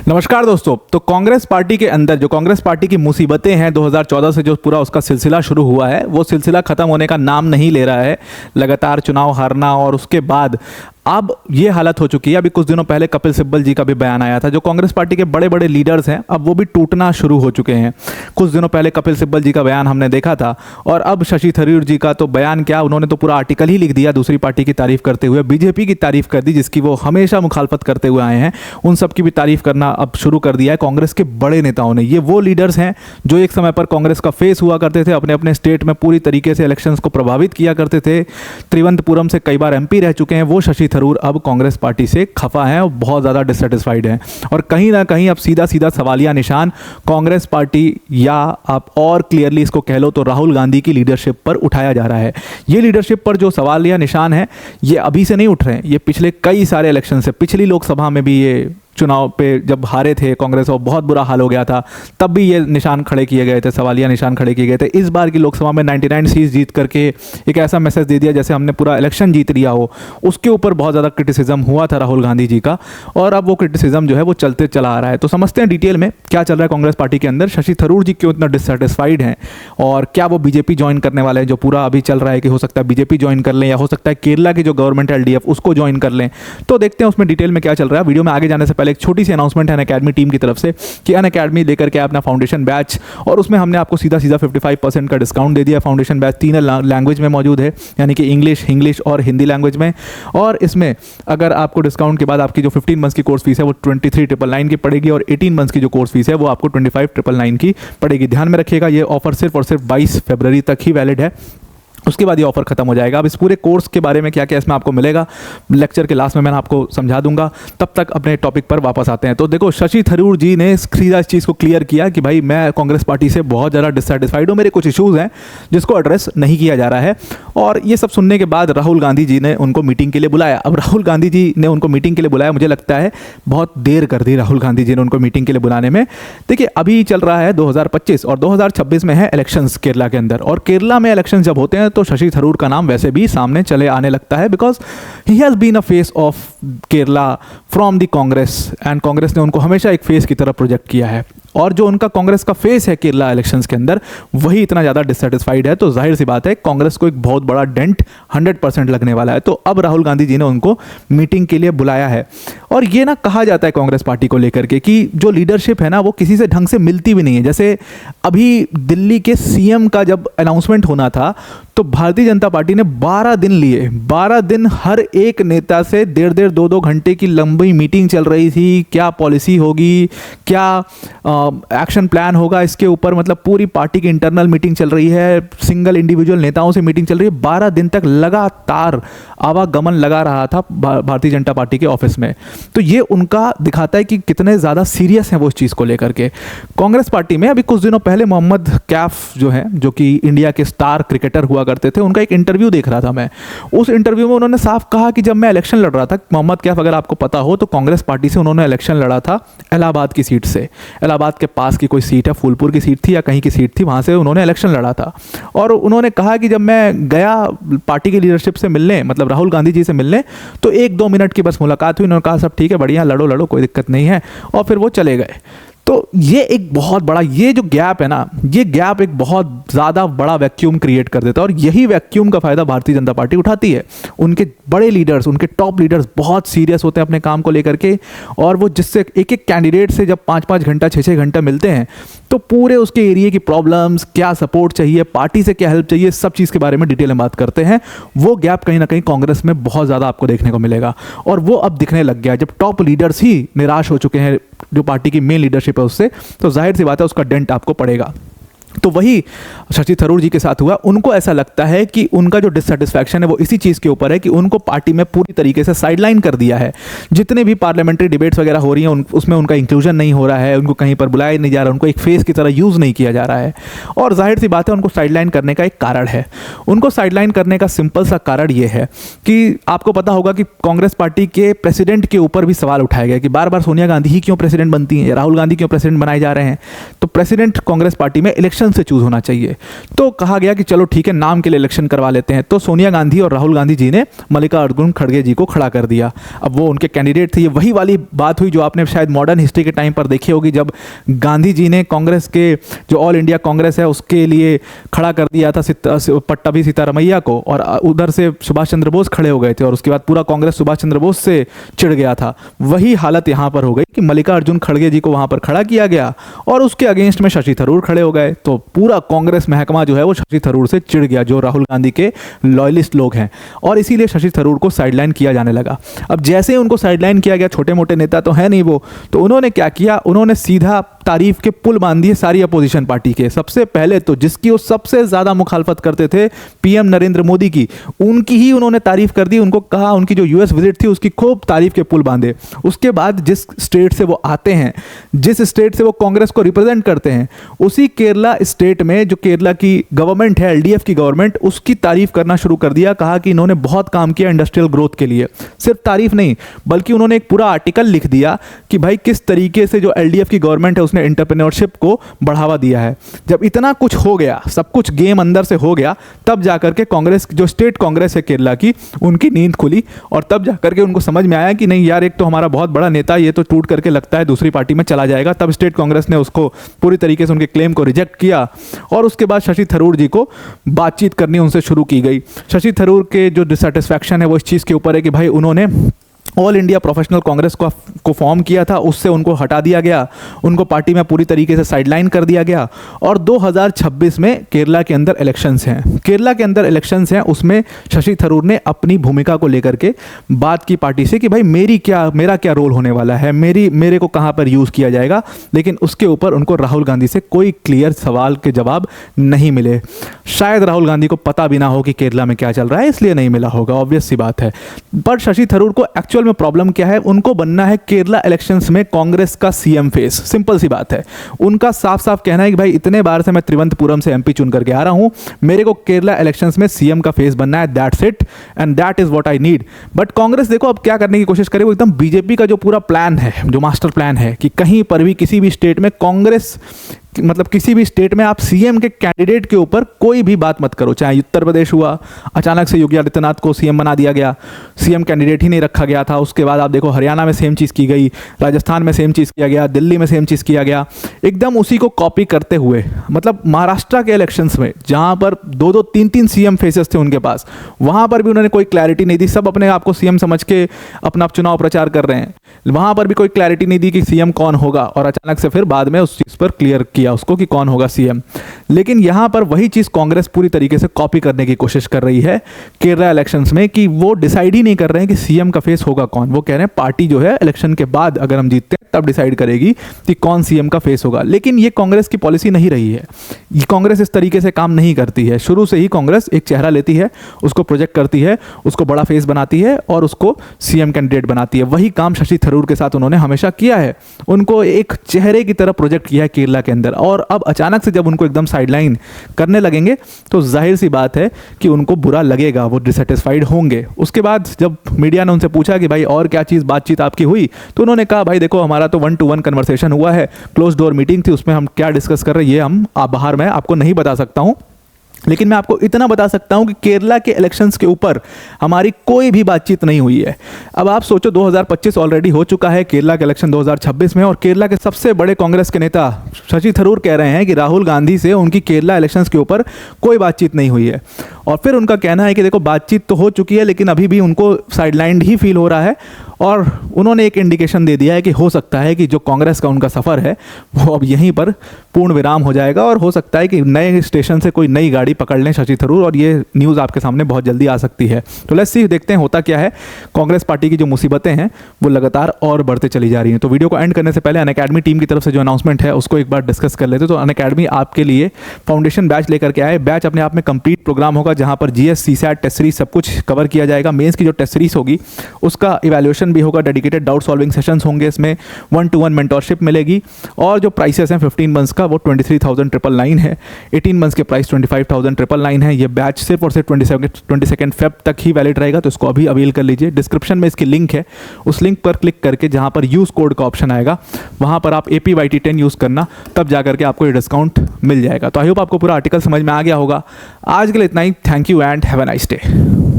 नमस्कार दोस्तों। तो कांग्रेस पार्टी के अंदर जो कांग्रेस पार्टी की मुसीबतें हैं 2014 से जो पूरा उसका सिलसिला शुरू हुआ है वो सिलसिला खत्म होने का नाम नहीं ले रहा है। लगातार चुनाव हारना और उसके बाद अब ये हालत हो चुकी है। अभी कुछ दिनों पहले कपिल सिब्बल जी का भी बयान आया था। जो कांग्रेस पार्टी के बड़े बड़े लीडर्स हैं अब वो भी टूटना शुरू हो चुके हैं। कुछ दिनों पहले कपिल सिब्बल जी का बयान हमने देखा था और अब शशि थरूर जी का तो बयान क्या, उन्होंने तो पूरा आर्टिकल ही लिख दिया दूसरी पार्टी की तारीफ करते हुए, बीजेपी की तारीफ कर दी जिसकी वो हमेशा मुखालफत करते हुए आए हैं। उन सब की भी तारीफ करना अब शुरू कर दिया है कांग्रेस के बड़े नेताओं ने। ये वो लीडर्स हैं जो एक समय पर कांग्रेस का फेस हुआ करते थे, अपने अपने स्टेट में पूरी तरीके से इलेक्शंस को प्रभावित किया करते थे, त्रिवंतपुरम से कई बार एमपी रह चुके हैं। वो शशि थरूर अब कांग्रेस पार्टी से खफा हैं और बहुत ज़्यादा डिससेटिस्फाइड हैं और कहीं ना कहीं अब सीधा सीधा सवालिया निशान कांग्रेस पार्टी या आप और क्लियरली इसको कह लो तो राहुल गांधी की लीडरशिप पर उठाया जा रहा है। ये लीडरशिप पर जो सवालिया निशान है ये अभी से नहीं उठ रहे हैं, ये पिछले कई सारे इलेक्शन से, पिछली लोकसभा में भी ये चुनाव पे जब हारे थे कांग्रेस और बहुत बुरा हाल हो गया था तब भी ये निशान खड़े किए गए थे, सवालिया निशान खड़े किए गए थे। इस बार की लोकसभा में 99 सीट जीत करके एक ऐसा मैसेज दे दिया जैसे हमने पूरा इलेक्शन जीत लिया हो। उसके ऊपर बहुत ज़्यादा क्रिटिसिज्म हुआ था राहुल गांधी जी का और अब वो क्रिटिसिज्म जो है वो चलते चला आ रहा है। तो समझते हैं डिटेल में क्या चल रहा है कांग्रेस पार्टी के अंदर, शशि थरूर जी क्यों इतना डिससेटिस्फाइड हैं और क्या वो बीजेपी ज्वाइन करने वाले हैं। जो पूरा अभी चल रहा है कि हो सकता है बीजेपी ज्वाइन कर लें या हो सकता है केरला की जो गवर्नमेंट है एलडीएफ उसको ज्वाइन कर लें। तो देखते हैं उसमें डिटेल में क्या चल रहा है। वीडियो में आगे जाने से पहले एक छोटी सी अनाउंसमेंट है अनअकैडमी टीम की तरफ से कि अनअकैडमी लेकर के अपना फाउंडेशन बैच, और उसमें हमने आपको सीधा सीधा 55% का डिस्काउंट दे दिया। फाउंडेशन बैच 3 लैंग्वेज में मौजूद है, यानी कि इंग्लिश और हिंदी लैंग्वेज में। और इसमें अगर आपको डिस्काउंट के बाद आपकी जो 15 मंथ्स की कोर्स फीस है वो 23,999 की पड़ेगी और 18 मंथ्स की जो कोर्स फीस है वो आपको 25,999 की पड़ेगी। ध्यान में रखिएगा ये ऑफर सिर्फ और सिर्फ 22 फरवरी तक ही वैलिड है, उसके बाद ये ऑफर खत्म हो जाएगा। अब इस पूरे कोर्स के बारे में क्या क्या इसमें आपको मिलेगा लेक्चर के लास्ट में मैं आपको समझा दूंगा। तब तक अपने टॉपिक पर वापस आते हैं। तो देखो शशि थरूर जी ने सीधा इस चीज़ को क्लियर किया कि भाई मैं कांग्रेस पार्टी से बहुत ज़्यादा डिससेटिस्फाइड हूँ, मेरे कुछ इश्यूज़ हैं जिसको एड्रेस नहीं किया जा रहा है। और ये सब सुनने के बाद राहुल गांधी जी ने उनको मीटिंग के लिए बुलाया। अब राहुल गांधी जी ने उनको मीटिंग के लिए बुलाया, मुझे लगता है बहुत देर कर दी राहुल गांधी जी ने उनको मीटिंग के लिए बुलाने में। देखिए अभी चल रहा है 2025 और 2026 में है इलेक्शंस केरला के अंदर, और केरला में इलेक्शन जब होते हैं तो शशि थरूर का नाम वैसे भी सामने चले आने लगता है because he has been a face of Kerala from the Congress and Congress ने उनको हमेशा एक फेस की तरह प्रोजेक्ट किया है। और जो उनका कांग्रेस का फेस है केरला इलेक्शंस के अंदर वही इतना ज़्यादा डिससेटिस्फाइड है, तो जाहिर सी बात है कांग्रेस को एक बहुत बड़ा डेंट 100% लगने वाला है। तो अब राहुल गांधी जी ने उनको मीटिंग के लिए बुलाया है। और ये ना कहा जाता है कांग्रेस पार्टी को लेकर के कि जो लीडरशिप है ना वो किसी से ढंग से मिलती भी नहीं है। जैसे अभी दिल्ली के सीएम का जब अनाउंसमेंट होना था तो भारतीय जनता पार्टी ने 12 दिन लिए, 12 दिन हर एक नेता से 1.5 2 घंटे की लंबी मीटिंग चल रही थी। क्या पॉलिसी होगी, क्या एक्शन प्लान होगा इसके ऊपर, मतलब पूरी पार्टी की इंटरनल मीटिंग चल रही है, सिंगल इंडिविजुअल नेताओं से मीटिंग चल रही है। 12 दिन तक लगातार आवागमन लगा रहा था भारतीय जनता पार्टी के ऑफिस में। तो ये उनका दिखाता है कि कितने ज़्यादा सीरियस हैं वो इस चीज़ को लेकर के। कांग्रेस पार्टी में अभी कुछ दिनों पहले मोहम्मद कैफ जो है, जो कि इंडिया के स्टार क्रिकेटर हुआ करते थे, उनका एक इंटरव्यू देख रहा था मैं। उस इंटरव्यू में उन्होंने साफ कहा कि जब मैं इलेक्शन लड़ रहा था, मोहम्मद कैफ अगर आपको पता हो तो कांग्रेस पार्टी से उन्होंने इलेक्शन लड़ा था इलाहाबाद की सीट से। इलाहाबाद के पास की कोई सीट है, फूलपुर की सीट थी या कहीं की सीट थी, वहाँ से उन्होंने इलेक्शन लड़ा था। और उन्होंने कहा कि जब मैं गया पार्टी की लीडरशिप से मिलने, मतलब राहुल गांधी जी से मिलने, तो 1-2 मिनट की बस मुलाकात हुई। उन्होंने कहा सब ठीक है, बढ़िया, लड़ो कोई दिक्कत नहीं है, और फिर वो चले गए। तो ये एक बहुत बड़ा, ये जो गैप है ना, ये गैप एक बहुत ज़्यादा बड़ा वैक्यूम क्रिएट कर देता है और यही वैक्यूम का फ़ायदा भारतीय जनता पार्टी उठाती है। उनके बड़े लीडर्स, उनके टॉप लीडर्स बहुत सीरियस होते हैं अपने काम को लेकर के, और वो जिससे एक एक कैंडिडेट से जब 5-5 घंटा 6-6 घंटा मिलते हैं तो पूरे उसके एरिया की प्रॉब्लम्स, क्या सपोर्ट चाहिए, पार्टी से क्या हेल्प चाहिए, सब चीज़ के बारे में डिटेल में बात करते हैं। वो गैप कहीं ना कहीं कांग्रेस में बहुत ज़्यादा आपको देखने को मिलेगा और वो अब दिखने लग गया जब टॉप लीडर्स ही निराश हो चुके हैं जो पार्टी की मेन लीडरशिप है उससे, तो जाहिर सी बात है उसका डेंट आपको पड़ेगा। तो वही शशि थरूर जी के साथ हुआ। उनको ऐसा लगता है कि उनका जो डिससेटिस्फैक्शन है वो इसी चीज़ के ऊपर है कि उनको पार्टी में पूरी तरीके से साइडलाइन कर दिया है। जितने भी पार्लियामेंट्री डिबेट्स वगैरह हो रही हैं उसमें उनका इंक्लूजन नहीं हो रहा है, उनको कहीं पर बुलाया नहीं जा रहा, उनको एक फेस की तरह यूज़ नहीं किया जा रहा है। और जाहिर सी बात है उनको साइडलाइन करने का एक कारण है। उनको साइडलाइन करने का सिंपल सा कारण ये है कि आपको पता होगा कि कांग्रेस पार्टी के प्रेसिडेंट के ऊपर भी सवाल उठाया गया कि बार बार सोनिया गांधी ही क्यों प्रेसिडेंट बनती हैं, राहुल गांधी क्यों प्रेसिडेंट बनाए जा रहे हैं। तो प्रेसिडेंट कांग्रेस पार्टी में इलेक्शन इलेक्शन से चूज होना चाहिए। तो कहा गया कि चलो ठीक है, नाम के लिए इलेक्शन करवा लेते हैं। तो सोनिया गांधी और राहुल गांधी जी ने मल्लिकार्जुन खड़गे जी को खड़ा कर दिया। अब वो उनके कैंडिडेट थे। ये वही वाली बात हुई जो आपने शायद मॉडर्न हिस्ट्री के टाइम पर देखी होगी, जब गांधी जी ने कांग्रेस के जो ऑल इंडिया कांग्रेस है उसके लिए खड़ा कर दिया था पट्टाभी सीतारमैया को, और उधर से सुभाष चंद्र बोस खड़े हो गए थे, और उसके बाद पूरा कांग्रेस सुभाष चंद्र बोस से चिढ़ गया था। वही हालत यहाँ पर हो गई कि मल्लिकार्जुन खड़गे जी को वहाँ पर खड़ा किया गया और उसके अगेंस्ट में शशि थरूर खड़े हो गए। तो पूरा कांग्रेस महकमा जो है वो शशि थरूर से चिढ़ गया, जो राहुल गांधी के लॉयलिस्ट लोग हैं, और इसीलिए शशि थरूर को साइडलाइन किया जाने लगा। अब जैसे ही उनको साइडलाइन किया गया, छोटे मोटे नेता तो है नहीं वो, तो उन्होंने क्या किया, उन्होंने सीधा तारीफ के पुल बांध दिए सारी अपोजिशन पार्टी के। सबसे पहले तो जिसकी वो सबसे ज्यादा मुखालफत करते थे, पीएम नरेंद्र मोदी की, उनकी ही उन्होंने तारीफ कर दी। उनको कहा, उनकी जो यूएस विजिट थी उसकी खूब तारीफ के पुल बांधे। उसके बाद जिस स्टेट से वो आते हैं, जिस स्टेट से वो कांग्रेस को रिप्रेजेंट करते हैं, उसी केरला स्टेट में जो केरला की गवर्नमेंट है, एलडीएफ की गवर्नमेंट, उसकी तारीफ करना शुरू कर दिया। कहा कि इन्होंने बहुत काम किया इंडस्ट्रियल ग्रोथ के लिए। सिर्फ तारीफ नहीं, बल्कि उन्होंने एक पूरा आर्टिकल लिख दिया कि भाई किस तरीके से जो एलडीएफ की गवर्नमेंट है उसने एंटरप्रेन्योरशिप को बढ़ावा दिया है। जब इतना कुछ हो गया, सब कुछ गेम अंदर से हो गया, तब जाकर के कांग्रेस, जो स्टेट कांग्रेस है केरला की, उनकी नींद खुली, और तब जाकर के उनको समझ में आया कि नहीं यार, एक तो हमारा बहुत बड़ा नेता ये तो टूट करके लगता है दूसरी पार्टी में चला जाएगा। तब स्टेट कांग्रेस ने उसको पूरी तरीके से उनके क्लेम को रिजेक्ट किया, और उसके बाद शशि थरूर जी को बातचीत करनी उनसे शुरू की गई। शशि थरूर के जो डिससेटिस्फैक्शन है वो इस चीज़ के ऊपर है कि भाई उन्होंने ऑल इंडिया प्रोफेशनल कांग्रेस को फॉर्म किया था, उससे उनको हटा दिया गया, उनको पार्टी में पूरी तरीके से साइडलाइन कर दिया गया। और 2026 में केरला के अंदर इलेक्शंस हैं, केरला के अंदर इलेक्शंस हैं, उसमें शशि थरूर ने अपनी भूमिका को लेकर के बात की पार्टी से कि भाई मेरा क्या रोल होने वाला है, मेरे को कहाँ पर यूज़ किया जाएगा। लेकिन उसके ऊपर उनको राहुल गांधी से कोई क्लियर सवाल के जवाब नहीं मिले। शायद राहुल गांधी को पता भी ना हो कि केरला में क्या चल रहा है, इसलिए नहीं मिला होगा, ऑब्वियस सी बात है। पर शशि थरूर को एक्चुअल में प्रॉब्लम क्या है, उनको बनना है केरला इलेक्शंस में कांग्रेस का सीएम फेस। सिंपल सी बात है, उनका साफ साफ कहना है कि भाई इतने बार से मैं त्रिवंतपुरम से एमपी चुन करके आ रहा हूं, मेरे को केरला इलेक्शंस में सीएम का फेस बनना है, that's it and that is what I need. But Congress देखो अब क्या करने की कोशिश करे, वो एकदम बीजेपी का जो पूरा प्लान है, जो मास्टर प्लान है कि कहीं पर भी किसी भी स्टेट में कांग्रेस, मतलब किसी भी स्टेट में आप सीएम के कैंडिडेट के ऊपर कोई भी बात मत करो। चाहे उत्तर प्रदेश हुआ, अचानक से योगी आदित्यनाथ को सीएम बना दिया गया, सीएम कैंडिडेट ही नहीं रखा गया था। उसके बाद आप देखो हरियाणा में सेम चीज़ की गई, राजस्थान में सेम चीज़ किया गया, दिल्ली में सेम चीज़ किया गया, एकदम उसी को कॉपी करते हुए। मतलब महाराष्ट्र के इलेक्शंस में जहाँ पर 2-2, 3-3 सीएम फेसेस थे उनके पास, वहाँ पर भी उन्होंने कोई क्लैरिटी नहीं दी। सब अपने आप को सीएम समझ के अपना चुनाव प्रचार कर रहे हैं, वहाँ पर भी कोई क्लैरिटी नहीं दी कि सीएम कौन होगा, और अचानक से फिर बाद में उस चीज़ पर क्लियर किया उसको कि कौन होगा सीएम। लेकिन यहाँ पर वही चीज़ कांग्रेस पूरी तरीके से कॉपी करने की कोशिश कर रही है केरला इलेक्शंस में, कि वो डिसाइड ही नहीं कर रहे हैं कि सीएम का फेस होगा कौन। वो कह रहे हैं पार्टी जो है इलेक्शन के बाद अगर हम जीतते हैं तब डिसाइड करेगी कि कौन सीएम का फेस होगा। लेकिन ये कांग्रेस की पॉलिसी नहीं रही है, ये कांग्रेस इस तरीके से काम नहीं करती है। शुरू से ही कांग्रेस एक चेहरा लेती है, उसको प्रोजेक्ट करती है, उसको बड़ा फेस बनाती है और उसको सीएम कैंडिडेट बनाती है। वही काम शशि थरूर के साथ उन्होंने हमेशा किया है, उनको एक चेहरे की तरह प्रोजेक्ट किया है केरला के अंदर। और अब अचानक से जब उनको एकदम साइडलाइन करने लगेंगे तो जाहिर सी बात है कि उनको बुरा लगेगा, वो डिससेटिस्फाइड होंगे। उसके बाद जब मीडिया ने उनसे पूछा कि भाई और क्या चीज़ बातचीत आपकी हुई, तो उन्होंने कहा भाई देखो हमारा तो 1-to-1 कन्वर्सेशन हुआ है, क्लोज डोर मीटिंग थी, उसमें हम क्या डिस्कस कर रहे हैं ये हम बाहर में आपको नहीं बता सकता हूँ। लेकिन मैं आपको इतना बता सकता हूं कि केरला के इलेक्शंस के ऊपर हमारी कोई भी बातचीत नहीं हुई है। अब आप सोचो 2025 ऑलरेडी हो चुका है, केरला के इलेक्शन 2026 में, और केरला के सबसे बड़े कांग्रेस के नेता शशि थरूर कह रहे हैं कि राहुल गांधी से उनकी केरला इलेक्शंस के ऊपर कोई बातचीत नहीं हुई है। और फिर उनका कहना है कि देखो बातचीत तो हो चुकी है लेकिन अभी भी उनको साइडलाइंड ही फील हो रहा है, और उन्होंने एक इंडिकेशन दे दिया है कि हो सकता है कि जो कांग्रेस का उनका सफ़र है वो अब यहीं पर पूर्ण विराम हो जाएगा, और हो सकता है कि नए स्टेशन से कोई नई गाड़ी पकड़ लें शशि थरूर, और ये न्यूज़ आपके सामने बहुत जल्दी आ सकती है। तो लेट्स सी, देखते हैं होता क्या है। कांग्रेस पार्टी की जो मुसीबतें हैं वो लगातार और बढ़ते चली जा रही हैं। तो वीडियो को एंड करने से पहले अनअकैडमी टीम की तरफ से जो अनाउंसमेंट है उसको एक बार डिस्कस कर लेते। तो अनअकैडमी आपके लिए फाउंडेशन बैच लेकर के आए। बैच अपने आप में कंप्लीट प्रोग्राम होगा जहाँ पर जीएस, सीसैट, टेस्ट सीरीज सब कुछ कवर किया जाएगा। मेंस की जो टेस्ट सीरीज होगी उसका इवैल्यूएशन भी होगा, डेडिकेटेड डाउट सॉल्विंग सेशंस होंगे, इसमें 1-to-1 मेंटरशिप मिलेगी, और जो प्राइसेस हैं 15 मंथ्स का वो 23,999 है, 18 मंथ्स के प्राइस 25,000 2999 है। ये बैच सिर्फ और सिर्फ 22 फेब तक ही वैलिड रहेगा, तो इसको अभी अवेल कर लीजिए। डिस्क्रिप्शन में इसकी लिंक है, उस लिंक पर क्लिक करके जहाँ पर यूज़ कोड का ऑप्शन आएगा वहाँ पर आप APYT10 यूज़ करना, तब जा करके आपको ये डिस्काउंट मिल जाएगा। तो आई होप आपको पूरा आर्टिकल समझ में आ गया होगा। आज के लिए इतना ही। Thank you and have a nice day.